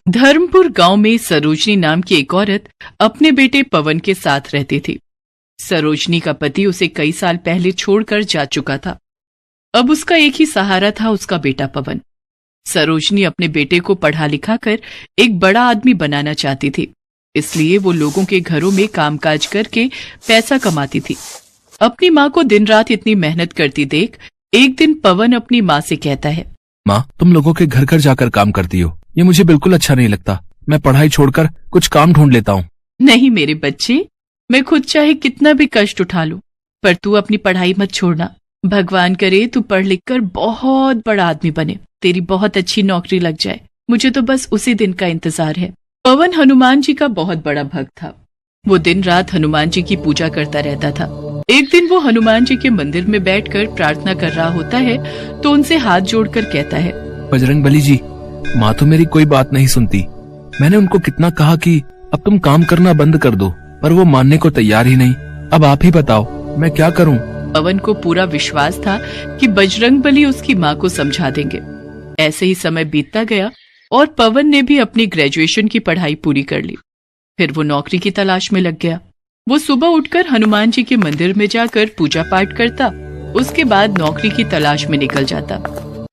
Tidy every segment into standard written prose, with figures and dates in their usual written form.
धर्मपुर गांव में सरोजनी नाम की एक औरत अपने बेटे पवन के साथ रहती थी। सरोजनी का पति उसे कई साल पहले छोड़कर जा चुका था। अब उसका एक ही सहारा था, उसका बेटा पवन। सरोजनी अपने बेटे को पढ़ा लिखा कर एक बड़ा आदमी बनाना चाहती थी, इसलिए वो लोगों के घरों में कामकाज करके पैसा कमाती थी। अपनी माँ को दिन रात इतनी मेहनत करती देख एक दिन पवन अपनी माँ से कहता है, माँ, तुम लोगों के घर घर जाकर काम करती हो, ये मुझे बिल्कुल अच्छा नहीं लगता। मैं पढ़ाई छोड़कर कुछ काम ढूंढ लेता हूँ। नहीं मेरे बच्चे, मैं खुद चाहे कितना भी कष्ट उठा लूं, पर तू अपनी पढ़ाई मत छोड़ना। भगवान करे तू पढ़ लिख कर बहुत बड़ा आदमी बने, तेरी बहुत अच्छी नौकरी लग जाए। मुझे तो बस उसी दिन का इंतजार है। पवन हनुमान जी का बहुत बड़ा भक्त था। वो दिन रात हनुमान जी की पूजा करता रहता था। एक दिन वो हनुमान जी के मंदिर में बैठकर प्रार्थना कर रहा होता है तो उनसे हाथ जोड़कर कहता है, बजरंगबली जी, माँ तो मेरी कोई बात नहीं सुनती। मैंने उनको कितना कहा कि अब तुम काम करना बंद कर दो, पर वो मानने को तैयार ही नहीं। अब आप ही बताओ मैं क्या करूं? पवन को पूरा विश्वास था कि बजरंगबली उसकी माँ को समझा देंगे। ऐसे ही समय बीतता गया और पवन ने भी अपनी ग्रेजुएशन की पढ़ाई पूरी कर ली। फिर वो नौकरी की तलाश में लग गया। वो सुबह उठकर हनुमान जी के मंदिर में जाकर पूजा पाठ करता, उसके बाद नौकरी की तलाश में निकल जाता।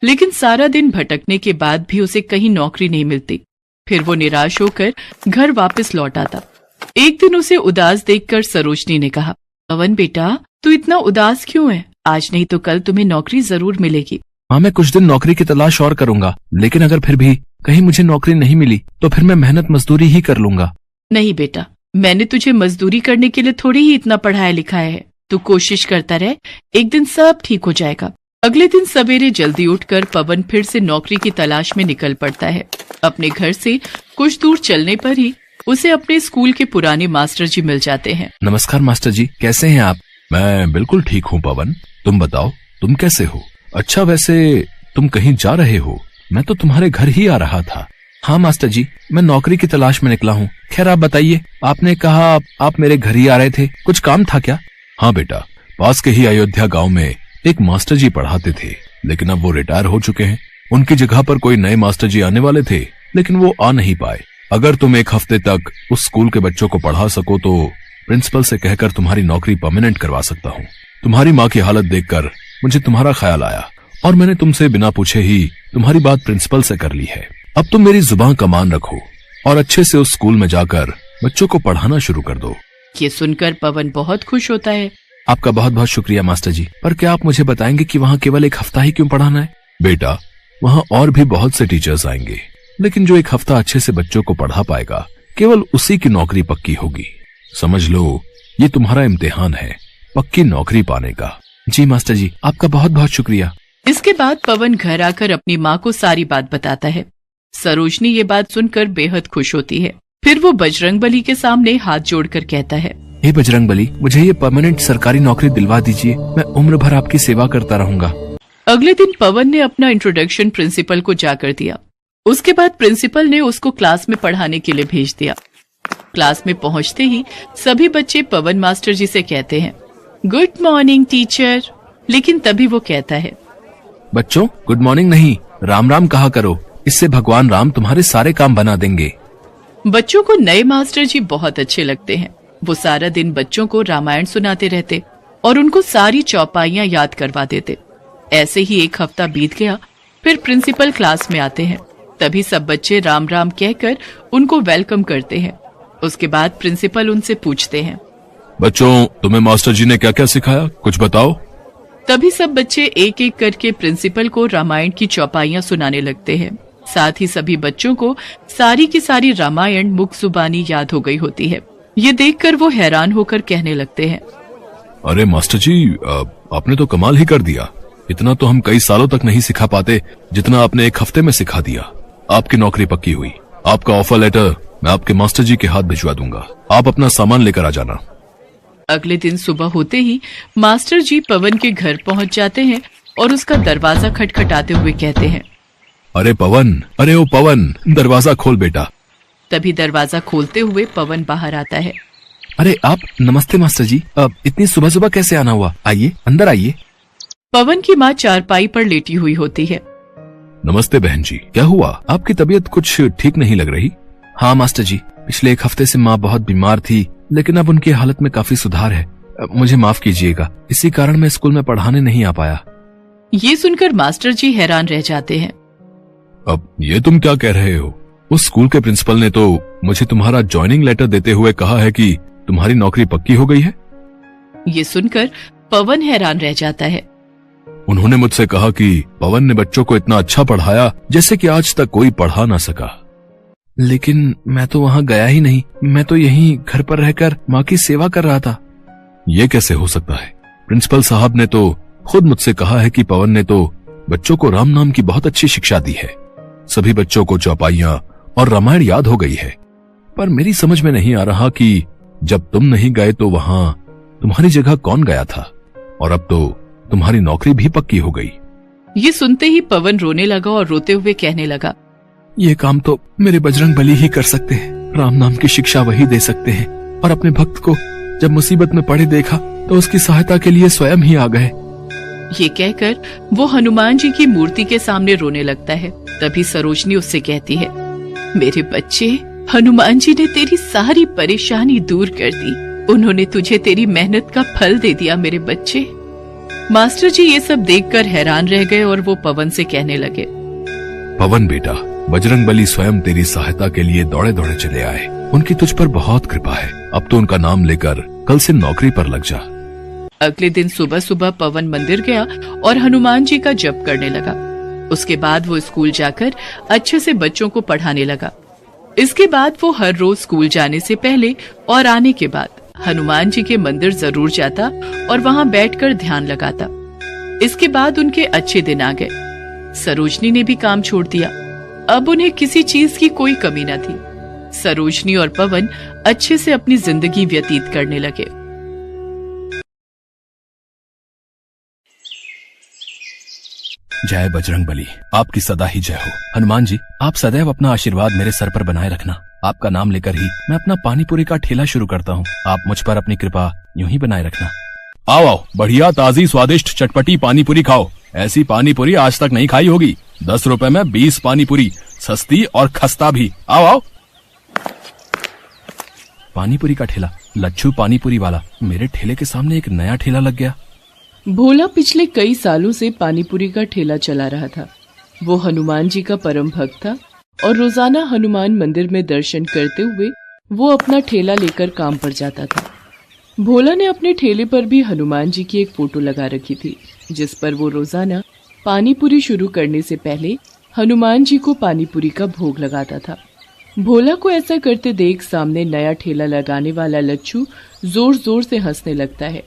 लेकिन सारा दिन भटकने के बाद भी उसे कहीं नौकरी नहीं मिलती। फिर वो निराश होकर घर वापस लौट आता। एक दिन उसे उदास देखकर सरोजनी ने कहा, पवन बेटा, तू इतना उदास क्यों है? आज नहीं तो कल तुम्हें नौकरी जरूर मिलेगी। हाँ, मैं कुछ दिन नौकरी की तलाश और करूंगा, लेकिन अगर फिर भी कहीं मुझे नौकरी नहीं मिली तो फिर मैं मेहनत मजदूरी ही कर लूंगा। नहीं बेटा, मैंने तुझे मजदूरी करने के लिए थोड़ी ही इतना पढ़ाया लिखाया है। तू कोशिश करता रहे, एक दिन सब ठीक हो जाएगा। अगले दिन सवेरे जल्दी उठकर पवन फिर से नौकरी की तलाश में निकल पड़ता है। अपने घर से कुछ दूर चलने पर ही उसे अपने स्कूल के पुराने मास्टर जी मिल जाते हैं। नमस्कार मास्टर जी, कैसे हैं आप? मैं बिल्कुल ठीक हूँ पवन, तुम बताओ तुम कैसे हो? अच्छा, वैसे तुम कहीं जा रहे हो? मैं तो तुम्हारे घर ही आ रहा था। हाँ मास्टर जी, मैं नौकरी की तलाश में निकला हूँ। खैर आप बताइए, आपने कहा आप मेरे घर ही आ रहे थे, कुछ काम था क्या? हाँ बेटा, पास के ही अयोध्या गांव में एक मास्टर जी पढ़ाते थे, लेकिन अब वो रिटायर हो चुके हैं। उनकी जगह पर कोई नए मास्टर जी आने वाले थे, लेकिन वो आ नहीं पाए। अगर तुम एक हफ्ते तक उस स्कूल के बच्चों को पढ़ा सको तो प्रिंसिपल से कहकर तुम्हारी नौकरी परमानेंट करवा सकता हूँ। तुम्हारी माँ की हालत देखकर मुझे तुम्हारा ख्याल आया और मैंने तुमसे बिना पूछे ही तुम्हारी बात प्रिंसिपल से कर ली है। अब तुम मेरी जुबान का मान रखो और अच्छे से उस स्कूल में जाकर बच्चों को पढ़ाना शुरू कर दो। ये सुनकर पवन बहुत खुश होता है। आपका बहुत बहुत शुक्रिया मास्टर जी, पर क्या आप मुझे बताएंगे कि वहाँ केवल एक हफ्ता ही क्यों पढ़ाना है? बेटा, वहाँ और भी बहुत से टीचर्स आएंगे, लेकिन जो एक हफ्ता अच्छे से बच्चों को पढ़ा पाएगा केवल उसी की नौकरी पक्की होगी। समझ लो, ये तुम्हारा इम्तिहान है पक्की नौकरी पाने का। जी मास्टर जी, आपका बहुत बहुत शुक्रिया। इसके बाद पवन घर आकर अपनी माँ को सारी बात बताता है। सरोजनी ये बात सुनकर बेहद खुश होती है। फिर वो बजरंगबली के सामने हाथ जोड़कर कहता है, हे बजरंगबली, मुझे ये परमानेंट सरकारी नौकरी दिलवा दीजिए। मैं उम्र भर आपकी सेवा करता रहूंगा। अगले दिन पवन ने अपना इंट्रोडक्शन प्रिंसिपल को जाकर दिया। उसके बाद प्रिंसिपल ने उसको क्लास में पढ़ाने के लिए भेज दिया। क्लास में पहुंचते ही सभी बच्चे पवन मास्टर जी से कहते हैं, गुड मॉर्निंग टीचर। लेकिन तभी वो कहता है, बच्चों, गुड मॉर्निंग नहीं, राम राम कहा करो, इससे भगवान राम तुम्हारे सारे काम बना देंगे। बच्चों को नए मास्टर जी बहुत अच्छे लगते हैं। वो सारा दिन बच्चों को रामायण सुनाते रहते और उनको सारी चौपाइयां याद करवा देते। ऐसे ही एक हफ्ता बीत गया। फिर प्रिंसिपल क्लास में आते हैं। तभी सब बच्चे राम राम कहकर उनको वेलकम करते हैं। उसके बाद प्रिंसिपल उनसे पूछते हैं, बच्चों, तुम्हें मास्टर जी ने क्या क्या सिखाया, कुछ बताओ। तभी सब बच्चे एक एक करके प्रिंसिपल को रामायण की चौपाइयां सुनाने लगते हैं। साथ ही सभी बच्चों को सारी की सारी रामायण मुख जुबानी याद हो गई होती है। ये देखकर वो हैरान होकर कहने लगते हैं, अरे मास्टर जी, आपने तो कमाल ही कर दिया। इतना तो हम कई सालों तक नहीं सिखा पाते जितना आपने एक हफ्ते में सिखा दिया। आपकी नौकरी पक्की हुई। आपका ऑफर लेटर मैं आपके मास्टर जी के हाथ भिजवा दूंगा। आप अपना सामान लेकर आ जाना। अगले दिन सुबह होते ही मास्टर जी पवन के घर पहुंच जाते हैं और उसका दरवाजा खटखटाते हुए कहते हैं, अरे पवन, अरे ओ पवन, दरवाजा खोल बेटा। तभी दरवाजा खोलते हुए पवन बाहर आता है। अरे आप, नमस्ते मास्टर जी, इतनी सुबह सुबह कैसे आना हुआ? आइए, अंदर आइए। पवन की माँ चारपाई पर लेटी हुई होती है। नमस्ते बहन जी, क्या हुआ? आपकी तबीयत कुछ ठीक नहीं लग रही। हाँ मास्टर जी, पिछले 1 हफ्ते से माँ बहुत बीमार थी, लेकिन अब उनकी हालत में काफी सुधार है। मुझे माफ कीजिएगा, इसी कारण मैं स्कूल में पढ़ाने नहीं आ पाया। ये सुनकर मास्टर जी हैरान रह जाते हैं। अब ये तुम क्या कह रहे हो? उस स्कूल के प्रिंसिपल ने तो मुझे तुम्हारा ज्वाइनिंग लेटर देते हुए कहा है कि तुम्हारी नौकरी पक्की हो गई है। ये सुनकर पवन हैरान रह जाता है। उन्होंने मुझसे कहा कि पवन ने बच्चों को इतना अच्छा पढ़ाया जैसे कि आज तक कोई पढ़ा ना सका। लेकिन मैं तो वहाँ गया ही नहीं, मैं तो यहीं घर पर रहकर माँ की सेवा कर रहा था। ये कैसे हो सकता है? प्रिंसिपल साहब ने तो खुद मुझसे कहा है कि पवन ने तो बच्चों को राम नाम की बहुत अच्छी शिक्षा दी है। सभी बच्चों को चौपाइयां और रामायण याद हो गई है। पर मेरी समझ में नहीं आ रहा कि जब तुम नहीं गए तो वहां तुम्हारी जगह कौन गया था, और अब तो तुम्हारी नौकरी भी पक्की हो गई। ये सुनते ही पवन रोने लगा और रोते हुए कहने लगा, ये काम तो मेरे बजरंग बली ही कर सकते हैं। राम नाम की शिक्षा वही दे सकते हैं, और अपने भक्त को जब मुसीबत में पड़े देखा तो उसकी सहायता के लिए स्वयं ही आ गए। ये कहकर वो हनुमान जी की मूर्ति के सामने रोने लगता है। तभी सरोजनी उससे कहती है, मेरे बच्चे, हनुमान जी ने तेरी सारी परेशानी दूर कर दी। उन्होंने तुझे तेरी मेहनत का फल दे दिया मेरे बच्चे। मास्टर जी ये सब देखकर हैरान रह गए और वो पवन से कहने लगे, पवन बेटा, बजरंग बली स्वयं तेरी सहायता के लिए दौड़े दौड़े चले आए। उनकी तुझ पर बहुत कृपा है। अब तो उनका नाम लेकर कल से नौकरी पर लग जा। अगले दिन सुबह सुबह पवन मंदिर गया और हनुमान जी का जप करने लगा। उसके बाद वो स्कूल जाकर अच्छे से बच्चों को पढ़ाने लगा। इसके बाद वो हर रोज स्कूल जाने से पहले और आने के बाद हनुमान जी के मंदिर जरूर जाता और वहां बैठकर ध्यान लगाता। इसके बाद उनके अच्छे दिन आ गए। सरोजनी ने भी काम छोड़ दिया। अब उन्हें किसी चीज की कोई कमी न थी। सरोजनी और पवन अच्छे से अपनी जिंदगी व्यतीत करने लगे। जय बजरंग बली, आपकी सदा ही जय हो। हनुमान जी, आप सदैव अपना आशीर्वाद मेरे सर पर बनाए रखना। आपका नाम लेकर ही मैं अपना पानीपुरी का ठेला शुरू करता हूँ। आप मुझ पर अपनी कृपा यूं ही बनाए रखना। आओ आओ, बढ़िया ताजी स्वादिष्ट चटपटी पानीपुरी खाओ। ऐसी पानीपुरी आज तक नहीं खाई होगी। 10 रुपए में 20 पानीपुरी, सस्ती और खस्ता भी। आओ आओ। पानीपुरी का ठेला, लच्छू पानीपुरी वाला। मेरे ठेले के सामने एक नया ठेला लग गया। भोला पिछले कई सालों से पानीपुरी का ठेला चला रहा था। वो हनुमान जी का परम भक्त था और रोजाना हनुमान मंदिर में दर्शन करते हुए वो अपना ठेला लेकर काम पर जाता था। भोला ने अपने ठेले पर भी हनुमान जी की एक फोटो लगा रखी थी, जिस पर वो रोजाना पानीपुरी शुरू करने से पहले हनुमान जी को पानीपुरी का भोग लगाता था। भोला को ऐसा करते देख सामने नया ठेला लगाने वाला लच्छू जोर जोर से हंसने लगता है।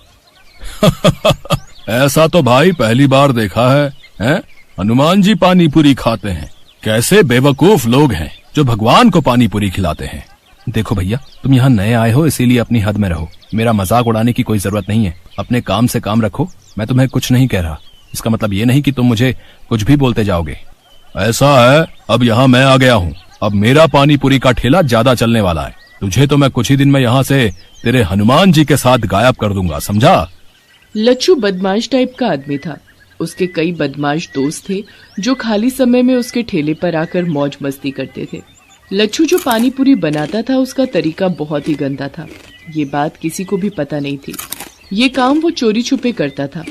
ऐसा तो भाई पहली बार देखा है? हनुमान जी पानीपुरी खाते हैं। कैसे बेवकूफ लोग हैं जो भगवान को पानीपुरी खिलाते हैं। देखो भैया, तुम यहाँ नए आए हो, इसीलिए अपनी हद में रहो। मेरा मजाक उड़ाने की कोई जरूरत नहीं है। अपने काम से काम रखो। मैं तुम्हें कुछ नहीं कह रहा। इसका मतलब ये नहीं कि तुम मुझे कुछ भी बोलते जाओगे। ऐसा है, अब यहाँ मैं आ गया हूँ। अब मेरा पानीपुरी का ठेला ज्यादा चलने वाला है। तुझे तो मैं कुछ ही दिन में यहाँ से तेरे हनुमान जी के साथ गायब कर दूंगा, समझा? लच्छू बदमाश टाइप का आदमी था। उसके कई बदमाश दोस्त थे जो खाली समय में उसके ठेले पर आकर मौज मस्ती करते थे। लच्छू जो पानीपुरी बनाता था उसका तरीका बहुत ही गंदा था। ये बात किसी को भी पता नहीं थी। ये काम वो चोरी छुपे करता था।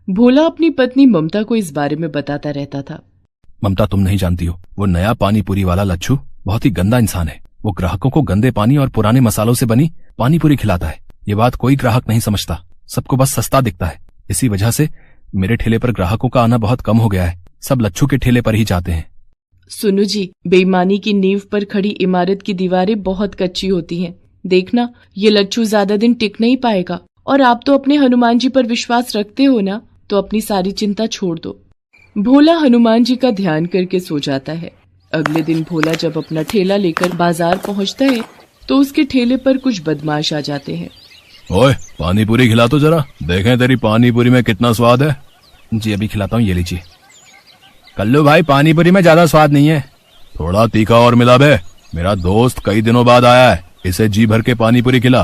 भोला अपनी पत्नी ममता को इस बारे में बताता रहता था। ममता, तुम नहीं जानती हो, वो नया पानीपुरी वाला लच्छू बहुत ही गंदा इंसान है। वो ग्राहकों को गंदे पानी और पुराने मसालों से बनी पानीपुरी खिलाता है। ये बात कोई ग्राहक नहीं समझता। सबको बस सस्ता दिखता है। इसी वजह से मेरे ठेले पर ग्राहकों का आना बहुत कम हो गया है। सब लच्छू के ठेले पर ही जाते हैं। सुनो जी, बेईमानी की नींव पर खड़ी इमारत की दीवारें बहुत कच्ची होती हैं। देखना, ये लच्छू ज्यादा दिन टिक नहीं पाएगा। और आप तो अपने हनुमान जी पर विश्वास रखते हो ना, तो अपनी सारी चिंता छोड़ दो। भोला हनुमान जी का ध्यान करके सो जाता है। अगले दिन भोला जब अपना ठेला लेकर बाजार पहुंचता है तो उसके ठेले पर कुछ बदमाश आ जाते हैं। ओए, पानीपुरी खिला तो जरा, देखें तेरी पानीपुरी में कितना स्वाद है। जी अभी खिलाता हूँ, ये लीजिए। कल्लू भाई, पानीपुरी में ज्यादा स्वाद नहीं है। थोड़ा तीखा और मिला बे। मेरा दोस्त कई दिनों बाद आया है, इसे जी भर के पानीपुरी खिला।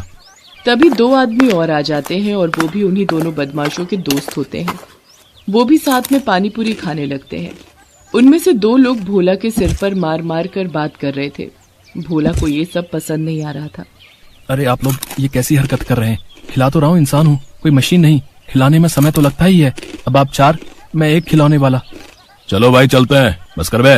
तभी 2 आदमी और आ जाते हैं और वो भी उन्हीं दोनों बदमाशों के दोस्त होते हैं। वो भी साथ में पानीपुरी खाने लगते हैं। उनमें से 2 लोग भोला के सिर पर मार मार कर बात कर रहे थे। भोला को ये सब पसंद नहीं आ रहा था। अरे आप लोग ये कैसी हरकत कर रहे हैं? खिला तो रहा हूँ, इंसान हूँ, कोई मशीन नहीं। खिलाने में समय तो लगता ही है। अब आप 4, मैं 1 खिलौने वाला। चलो भाई चलते हैं, बस कर बे।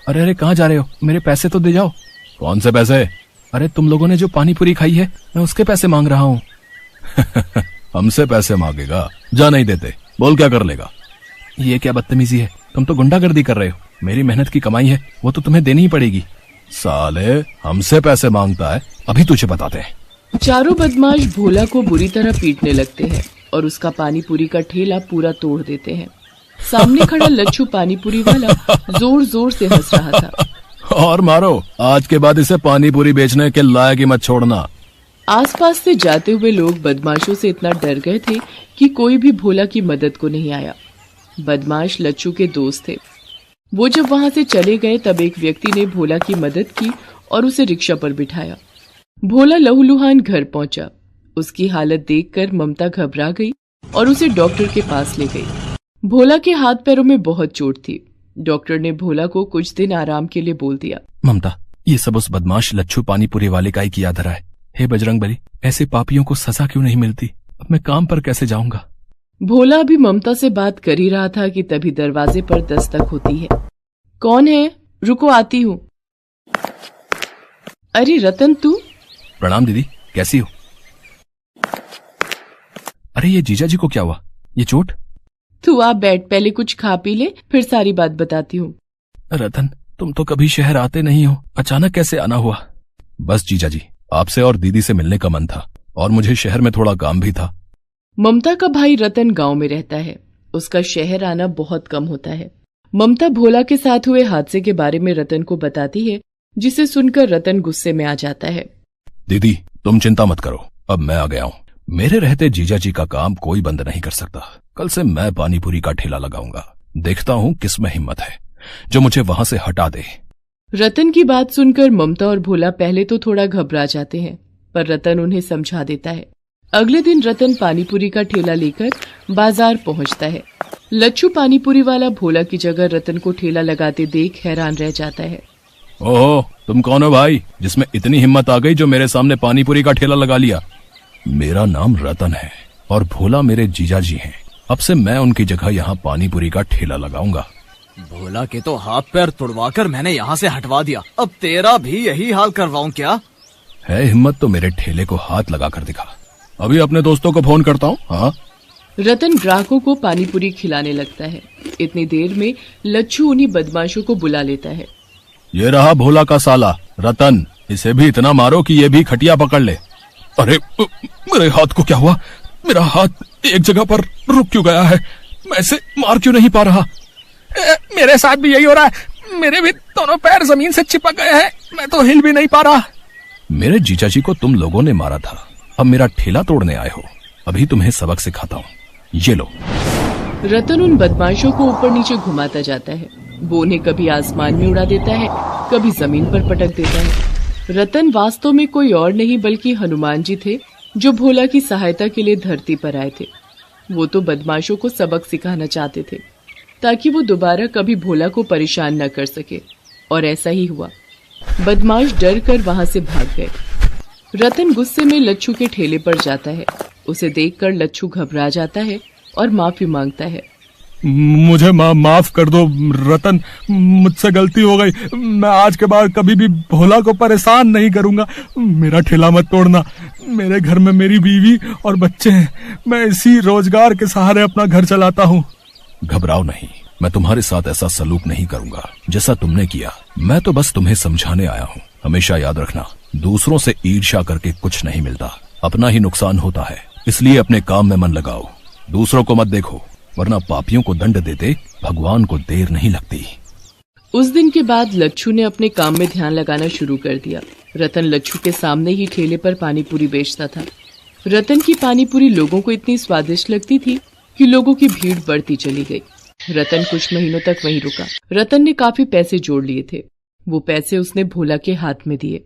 अरे अरे कहाँ जा रहे हो? मेरे पैसे तो दे जाओ। कौन से पैसे? अरे तुम लोगों ने जो पानी पूरी खाई है, मैं उसके पैसे मांग रहा हूँ। हमसे पैसे मांगेगा? जा नहीं देते। बोल क्या कर लेगा? ये क्या बदतमीजी है? तुम तो गुंडागर्दी कर रहे हो। मेरी मेहनत की कमाई है, वो तो तुम्हें देनी ही पड़ेगी। साले हमसे पैसे मांगता है, अभी तुझे बताते हैं। चारों बदमाश भोला को बुरी तरह पीटने लगते हैं और उसका पानी पूरी का ठेला पूरा तोड़ देते हैं। सामने खड़ा लच्छू पानी पूरी वाला जोर जोर से हंस रहा था। और मारो, आज के बाद इसे पानी पूरी बेचने के लायक ही मत छोड़ना। आसपास से जाते हुए लोग बदमाशों से इतना डर गए थे कि कोई भी भोला की मदद को नहीं आया। बदमाश लच्छू के दोस्त थे। वो जब वहां से चले गए तब एक व्यक्ति ने भोला की मदद की और उसे रिक्शा पर बिठाया। भोला लहूलुहान घर पहुंचा। उसकी हालत देखकर ममता घबरा गई और उसे डॉक्टर के पास ले गई। भोला के हाथ पैरों में बहुत चोट थी। डॉक्टर ने भोला को कुछ दिन आराम के लिए बोल दिया। ममता, ये सब उस बदमाश लच्छू पानीपुरी वाले का ही किया धरा है। हे बजरंगबली, ऐसे पापियों को सजा क्यों नहीं मिलती? अब मैं काम पर कैसे जाऊंगा? भोला अभी ममता से बात कर ही रहा था कि तभी दरवाजे पर दस्तक होती है। कौन है? रुको, आती हूँ। अरे रतन, तू? प्रणाम दीदी, कैसी हो? अरे ये जीजा जी को क्या हुआ? ये चोट? तू आप बैठ, पहले कुछ खा पी ले, फिर सारी बात बताती हूँ। रतन, तुम तो कभी शहर आते नहीं हो, अचानक कैसे आना हुआ? बस जीजा जी, आपसे और दीदी से मिलने का मन था और मुझे शहर में थोड़ा काम भी था। ममता का भाई रतन गांव में रहता है। उसका शहर आना बहुत कम होता है। ममता भोला के साथ हुए हादसे के बारे में रतन को बताती है, जिसे सुनकर रतन गुस्से में आ जाता है। दीदी, तुम चिंता मत करो, अब मैं आ गया हूँ। मेरे रहते जीजा जी का काम कोई बंद नहीं कर सकता। कल से मैं पानीपुरी का ठेला लगाऊंगा। देखता हूँ किस में हिम्मत है जो मुझे वहां से हटा दे। रतन की बात सुनकर ममता और भोला पहले तो थोड़ा घबरा जाते हैं, पर रतन उन्हें समझा देता है। अगले दिन रतन पानीपुरी का ठेला लेकर बाजार पहुंचता है। लच्छू पानीपुरी वाला भोला की जगह रतन को ठेला लगाते देख हैरान रह जाता है। ओहो, तुम कौन हो भाई, जिसमें इतनी हिम्मत आ गई जो मेरे सामने पानीपुरी का ठेला लगा लिया? मेरा नाम रतन है और भोला मेरे जीजा जी हैं। अब से मैं उनकी जगह यहाँ पानीपुरी का ठेला लगाऊंगा। भोला के तो हाथ पैर तुड़वाकर मैंने यहाँ से हटवा दिया, अब तेरा भी यही हाल करवाऊं क्या? है हिम्मत तो मेरे ठेले को हाथ लगा कर दिखा। अभी अपने दोस्तों को फोन करता हूँ। हाँ। रतन ग्राहकों को पानीपुरी खिलाने लगता है। इतनी देर में लच्छू उन्हीं बदमाशों को बुला लेता है। ये रहा भोला का साला रतन, इसे भी इतना मारो कि ये भी खटिया पकड़ ले। अरे मेरे हाथ को क्या हुआ? मेरा हाथ एक जगह पर रुक क्यों गया है? मैं इसे मार क्यों नहीं पा रहा? मेरे साथ भी यही हो रहा है। मेरे भी दोनों पैर जमीन से चिपक गए हैं, मैं तो हिल भी नहीं पा रहा। मेरे जीजा जी को तुम लोगों ने मारा था, अब मेरा ठेला तोड़ने आए हो। अभी तुम्हें सबक सिखाता हूँ, ये लो। रतन उन बदमाशों को ऊपर नीचे घुमाता जाता है। वो उन्हें कभी आसमान में उड़ा देता है, कभी जमीन पर पटक देता है। रतन वास्तव में कोई और नहीं बल्कि हनुमान जी थे, जो भोला की सहायता के लिए धरती पर आए थे। वो तो बदमाशों को सबक सिखाना चाहते थे ताकि वो दोबारा कभी भोला को परेशान न कर सके, और ऐसा ही हुआ। बदमाश डर कर वहां से भाग गए। रतन गुस्से में लच्छू के ठेले पर जाता है। उसे देखकर लच्छू घबरा जाता है और माफी मांगता है। मुझे माफ कर दो रतन, मुझसे गलती हो गई। मैं आज के बाद कभी भी भोला को परेशान नहीं करूंगा। मेरा ठेला मत तोड़ना। मेरे घर में मेरी बीवी और बच्चे हैं। मैं इसी रोजगार के सहारे अपना घर चलाता हूँ। घबराओ नहीं, मैं तुम्हारे साथ ऐसा सलूक नहीं करूंगा जैसा तुमने किया। मैं तो बस तुम्हें समझाने आया हूँ। हमेशा याद रखना, दूसरों से ईर्ष्या करके कुछ नहीं मिलता, अपना ही नुकसान होता है। इसलिए अपने काम में मन लगाओ, दूसरों को मत देखो, वरना पापियों को दंड देते भगवान को देर नहीं लगती। उस दिन के बाद लच्छू ने अपने काम में ध्यान लगाना शुरू कर दिया। रतन लच्छू के सामने ही ठेले पर पानीपुरी बेचता था। रतन की पानीपुरी लोगों को इतनी स्वादिष्ट लगती थी कि लोगों की भीड़ बढ़ती चली गई। रतन कुछ महीनों तक वहीं रुका। रतन ने काफी पैसे जोड़ लिए थे। वो पैसे उसने भोला के हाथ में दिए।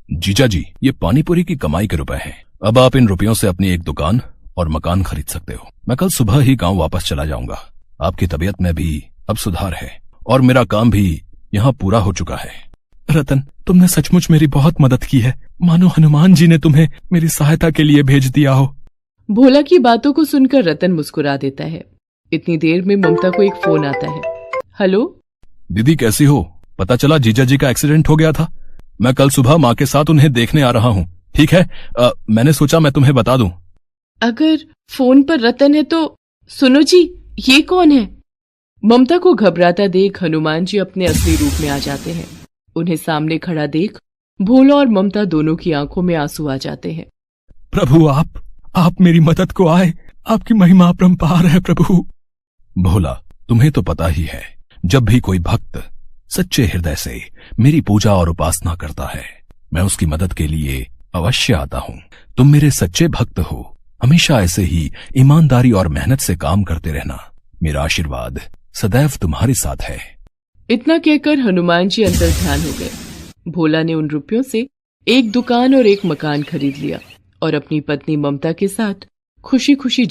जीजा जी, ये पानीपुरी की कमाई के रुपए हैं। अब आप इन रुपयों से अपनी एक दुकान और मकान खरीद सकते हो। मैं कल सुबह ही गांव वापस चला जाऊंगा। आपकी तबीयत में भी अब सुधार है और मेरा काम भी यहाँ पूरा हो चुका है। रतन, तुमने सचमुच मेरी बहुत मदद की है, मानो हनुमान जी ने तुम्हें मेरी सहायता के लिए भेज दिया हो। भोला की बातों को सुनकर रतन मुस्कुरा देता है। इतनी देर में ममता को एक फोन आता है। हेलो दीदी, कैसी हो? पता चला जीजा जी का एक्सीडेंट हो गया था। मैं कल सुबह माँ के साथ उन्हें देखने आ रहा हूँ। ठीक है, मैंने सोचा मैं तुम्हें बता दूं। अगर फोन पर रतन है तो सुनो जी, ये कौन है? ममता को घबराता देख हनुमान जी अपने असली रूप में आ जाते हैं। उन्हें सामने खड़ा देख भोला और ममता दोनों की आंखों में आंसू आ जाते हैं। प्रभु, आप मेरी मदद को आए। आपकी महिमा अपरंपार है प्रभु। भोला, तुम्हें तो पता ही है, जब भी कोई भक्त सच्चे हृदय से मेरी पूजा और उपासना करता है, मैं उसकी मदद के लिए अवश्य आता हूँ। तुम मेरे सच्चे भक्त हो। हमेशा ऐसे ही ईमानदारी और मेहनत से काम करते रहना। मेरा आशीर्वाद सदैव तुम्हारे साथ है। इतना कहकर हनुमान जी अंतर ध्यान हो गए। भोला ने उन रुपयों से एक दुकान और एक मकान खरीद लिया और अपनी पत्नी ममता के साथ खुशी खुशी